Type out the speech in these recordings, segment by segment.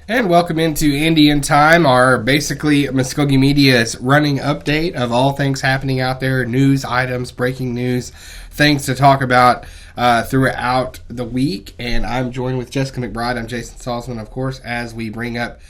And welcome into Indian Time, our basically Muskogee Media's running update of all things happening out there, news items, breaking news, things to talk about throughout the week. And I'm joined with Jessica McBride. I'm Jason Salzman, of course, as we bring up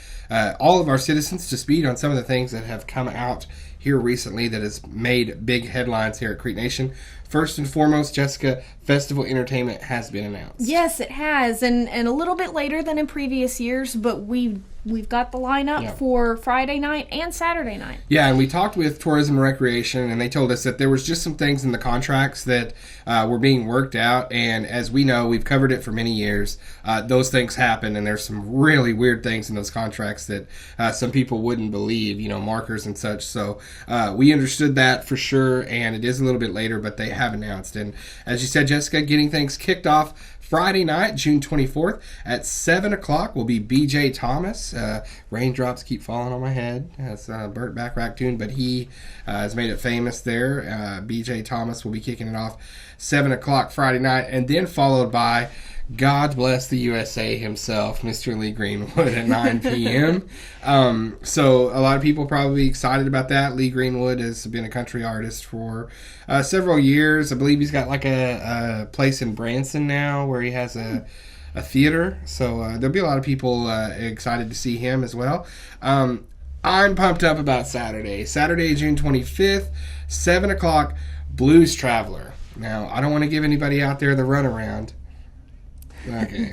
all of our citizens to speed on some of the things that have come out here recently that has made big headlines here at Creek Nation. First and foremost, Jessica, Festival Entertainment has been announced. Yes, it has, and a little bit later than in previous years, but we've got the lineup for Friday night and Saturday night. Yeah, and we talked with Tourism and Recreation, and they told us that there was just some things in the contracts that were being worked out, and as we know, we've covered it for many years, those things happen, and there's some really weird things in those contracts that some people wouldn't believe, markers and such, so we understood that for sure, and it is a little bit later, but they have announced, and as you said, Jessica, getting things kicked off Friday night, June 24th at 7 o'clock will be B.J. Thomas. Raindrops keep falling on my head. That's Burt Bacharach tune, but he has made it famous there. B.J. Thomas will be kicking it off 7 o'clock Friday night, and then followed by God bless the USA himself, Mr. Lee Greenwood at 9 p.m. So a lot of people probably excited about that. Lee Greenwood has been a country artist for several years. I believe he's got like a place in Branson now where he has a theater. So there'll be a lot of people excited to see him as well. I'm pumped up about Saturday. Saturday, June 25th, 7 o'clock, Blues Traveler. Now, I don't want to give anybody out there the runaround. Okay.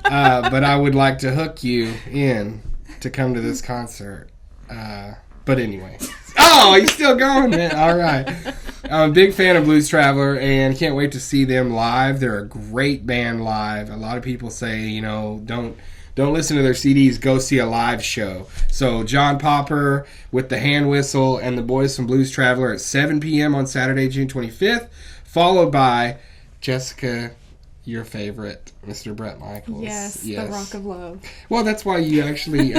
But I would like to hook you in to come to this concert. But anyway. Oh, he's still going, man. All right. I'm a big fan of Blues Traveler and can't wait to see them live. They're a great band live. A lot of people say, don't listen to their CDs, go see a live show. So John Popper with the hand whistle and the boys from Blues Traveler at 7 p.m. on Saturday, June 25th, followed by Jessica, your favorite, Mr. Bret Michaels. Yes, the Rock of Love. Well, that's why you actually,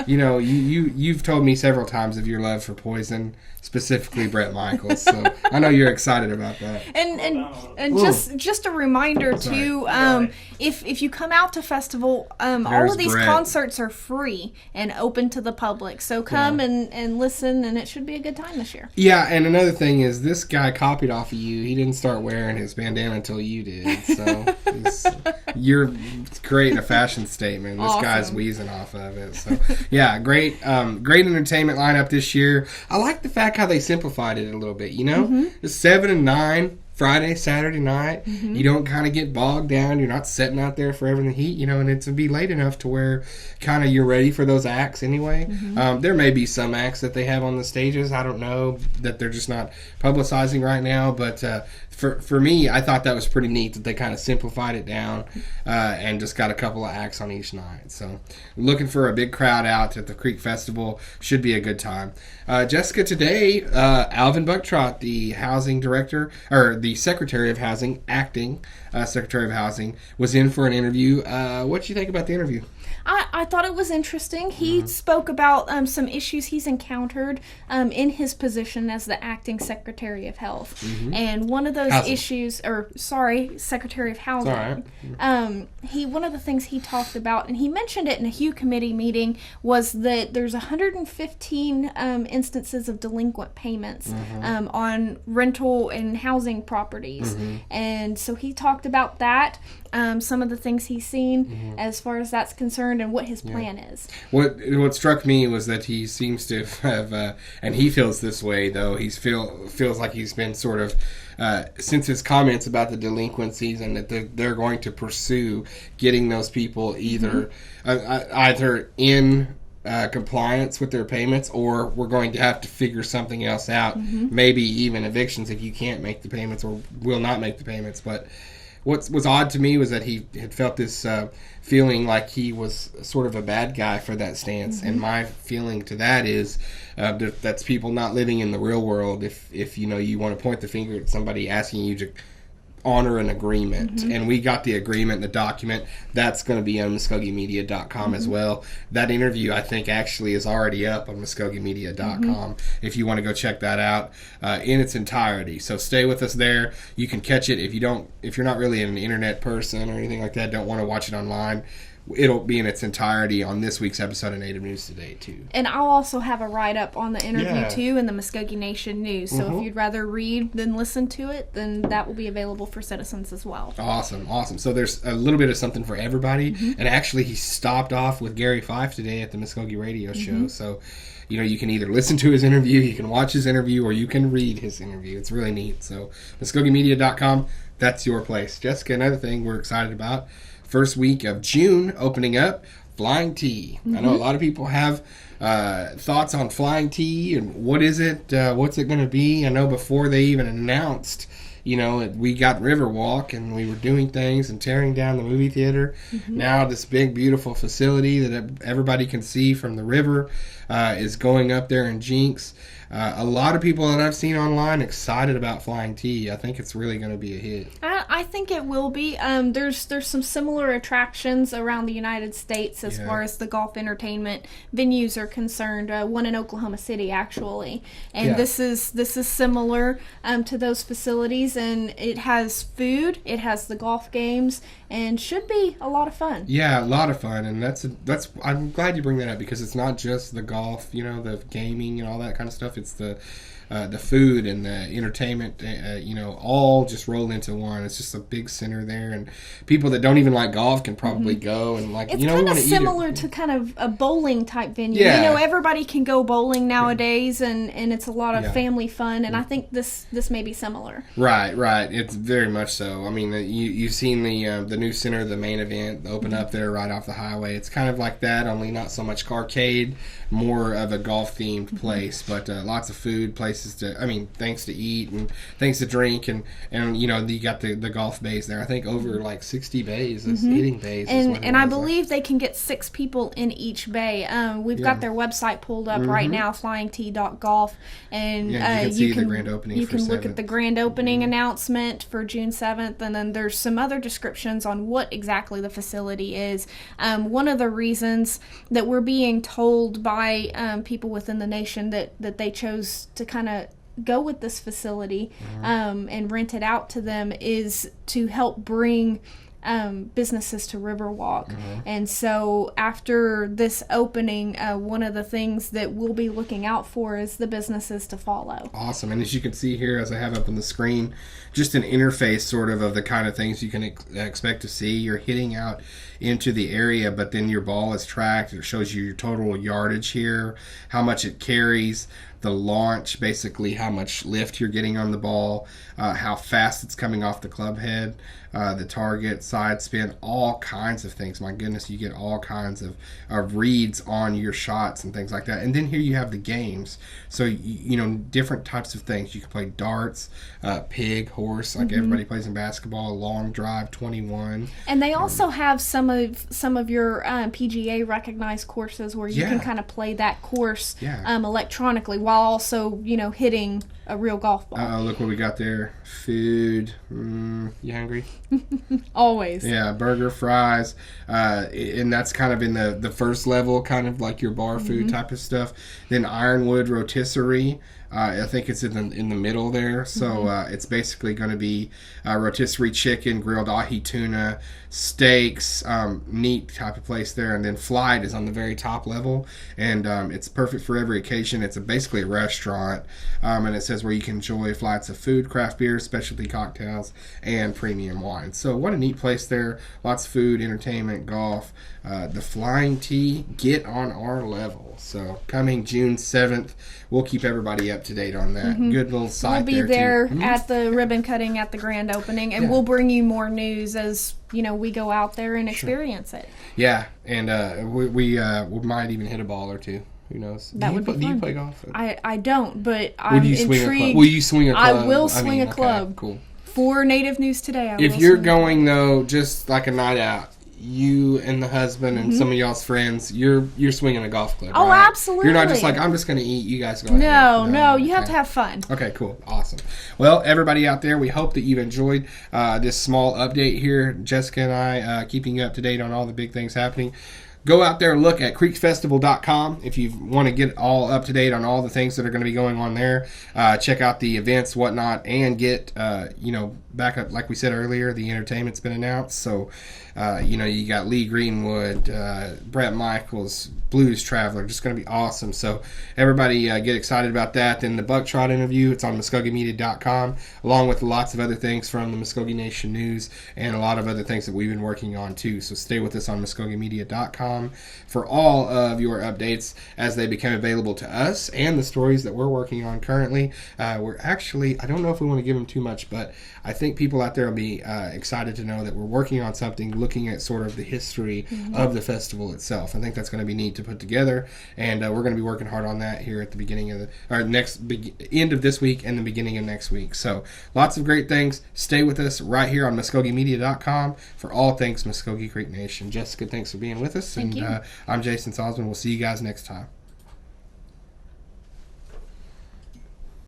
you've told me several times of your love for Poison, specifically Bret Michaels. So I know you're excited about that. And just a reminder too, if you come out to festival, all of these concerts are free and open to the public. So come and listen, and it should be a good time this year. Yeah, and another thing is this guy copied off of you. He didn't start wearing his bandana until you did. So you're creating a fashion statement. This guy's wheezing off of it. So yeah, great entertainment lineup this year. I like the fact how they simplified it a little bit. It's 7 and 9. Friday, Saturday night, you don't kind of get bogged down. You're not sitting out there forever in the heat, and it's to be late enough to where kind of you're ready for those acts anyway. There may be some acts that they have on the stages. I don't know that they're just not publicizing right now, but for me, I thought that was pretty neat that they kind of simplified it down and just got a couple of acts on each night. So looking for a big crowd out at the Creek Festival. Should be a good time. Jessica, today, Alvin Bucktrott, the housing director, or the Secretary of Housing, acting Secretary of Housing, was in for an interview. What did you think about the interview? I thought it was interesting. He spoke about some issues he's encountered in his position as the acting Secretary of Health. And one of those Secretary of Housing. All right. One of the things he talked about, and he mentioned it in a Hugh committee meeting, was that there's 115 instances of delinquent payments on rental and housing properties. And so he talked about that. Some of the things he's seen as far as that's concerned and what his plan is. What struck me was that he seems to have, and he feels this way though, feels like he's been sort of, since his comments about the delinquencies and that they're going to pursue getting those people either in compliance with their payments, or we're going to have to figure something else out, maybe even evictions if you can't make the payments or will not make the payments. But what was odd to me was that he had felt this feeling like he was sort of a bad guy for that stance. And my feeling to that is that's people not living in the real world. If you want to point the finger at somebody asking you to honor an agreement. And we got the agreement, the document. That's going to be on MuskogeeMedia.com as well. That interview, I think, actually is already up on MuskogeeMedia.com if you want to go check that out in its entirety. So stay with us there. You can catch it if you're not really an internet person or anything like that, don't want to watch it online. it'll be in its entirety on this week's episode of Native News Today, too. And I'll also have a write-up on the interview, Yeah. too, in the Muskogee Nation News. So Mhm. if you'd rather read than listen to it, then that will be available for citizens as well. Awesome. So there's a little bit of something for everybody. Mm-hmm. And actually, he stopped off with Gary Fife today at the Muskogee Radio Show. So, you can either listen to his interview, you can watch his interview, or you can read his interview. It's really neat. So, MuskogeeMedia.com, that's your place. Jessica, another thing we're excited about, first week of June opening up, Flying T. I know a lot of people have thoughts on Flying T and what is it, what's it going to be. I know before they even announced, we got Riverwalk and we were doing things and tearing down the movie theater. Now this big, beautiful facility that everybody can see from the river is going up there in Jinx. A lot of people that I've seen online excited about Flying T. I think it's really going to be a hit. I think it will be. There's some similar attractions around the United States as far as the golf entertainment venues are concerned. One in Oklahoma City, actually, and this is similar to those facilities. And it has food, it has the golf games, and should be a lot of fun. Yeah, a lot of fun, and that's I'm glad you bring that up because it's not just the golf, the gaming and all that kind of stuff. It's the food and the entertainment, all just rolled into one. It's just a big center there, and people that don't even like golf can probably go and It's kind of similar to kind of a bowling type venue. Yeah. Everybody can go bowling nowadays, and it's a lot of family fun. And I think this may be similar. Right. It's very much so. I mean, you've seen the new center, the main event, open up there right off the highway. It's kind of like that, only not so much arcade, more of a golf themed place, but lots of food, things to eat and things to drink, and you got the golf bays there. I think over like 60 bays, eating bays. And I believe they can get 6 people in each bay. We've got their website pulled up right now, flyingt.golf, and you can see the grand opening. You for can look 7th. at the grand opening announcement for June 7th, and then there's some other descriptions on what exactly the facility is. One of the reasons that we're being told by people within the nation that they chose to kind of go with this facility and rent it out to them is to help bring businesses to Riverwalk. And so after this opening, one of the things that we'll be looking out for is the businesses to follow. Awesome. And as you can see here, as I have up on the screen, just an interface sort of the kind of things you can expect to see. You're hitting out into the area, but then your ball is tracked. It shows you your total yardage here, how much it carries, the launch, basically how much lift you're getting on the ball, how fast it's coming off the club head, the target, side spin, all kinds of things. My goodness, you get all kinds of reads on your shots and things like that. And then here you have the games. So, different types of things. You can play darts, pig, horse, like everybody plays in basketball, long drive, 21. And they also have some of your PGA recognized courses where you can kind of play that course electronically while also, hitting a real golf ball. Look what we got there. Food. You hungry? Always. Yeah, burger, fries. And that's kind of in the first level, kind of like your bar food type of stuff. Then Ironwood Rotisserie. I think it's in the middle there. So it's basically going to be rotisserie chicken, grilled ahi tuna, steaks, neat type of place there. And then Flight is on the very top level. And it's perfect for every occasion. It's basically a restaurant. And it says where you can enjoy flights of food, craft beer, specialty cocktails, and premium wine. So what a neat place there. Lots of food, entertainment, golf. The Flying T, get on our level. So coming June 7th, we'll keep everybody up to date on that. Good little site We'll be there too. at the ribbon cutting at the grand opening, and we'll bring you more news as we go out there and experience it. Yeah, and we might even hit a ball or two. Who knows? That would be fun. Do you play golf? I don't, but I'm intrigued. Will you swing a club? I will swing a club. Okay, cool. For Native News Today, If you're going though, just like a night out, you and the husband and some of y'all's friends, you're swinging a golf club. Oh, right? absolutely. You're not just like, I'm just going to eat. You guys go ahead. No, you have to have fun. Okay, cool. Awesome. Well, everybody out there, we hope that you've enjoyed this small update here. Jessica and I keeping you up to date on all the big things happening. Go out there and look at creekfestival.com if you want to get all up to date on all the things that are going to be going on there. Check out the events, whatnot, and get back up, like we said earlier, the entertainment's been announced. So, you got Lee Greenwood, Brett Michaels, Blues Traveler, just going to be awesome. So everybody get excited about that. Then the Buck Trot interview, it's on MuskogeeMedia.com, along with lots of other things from the Muskogee Nation News and a lot of other things that we've been working on too. So stay with us on MuskogeeMedia.com for all of your updates as they become available to us and the stories that we're working on currently. We're actually, I don't know if we want to give them too much, but I think people out there will be excited to know that we're working on something looking at sort of the history of the festival itself. I think that's going to be neat to put together, and we're going to be working hard on that here at the beginning of end of this week and the beginning of next week. So lots of great things. Stay with us right here on MuskogeeMedia.com for all things Muskogee Creek Nation. Jessica, thanks for being with us. Thank you. I'm Jason Salzman. We'll see you guys next time.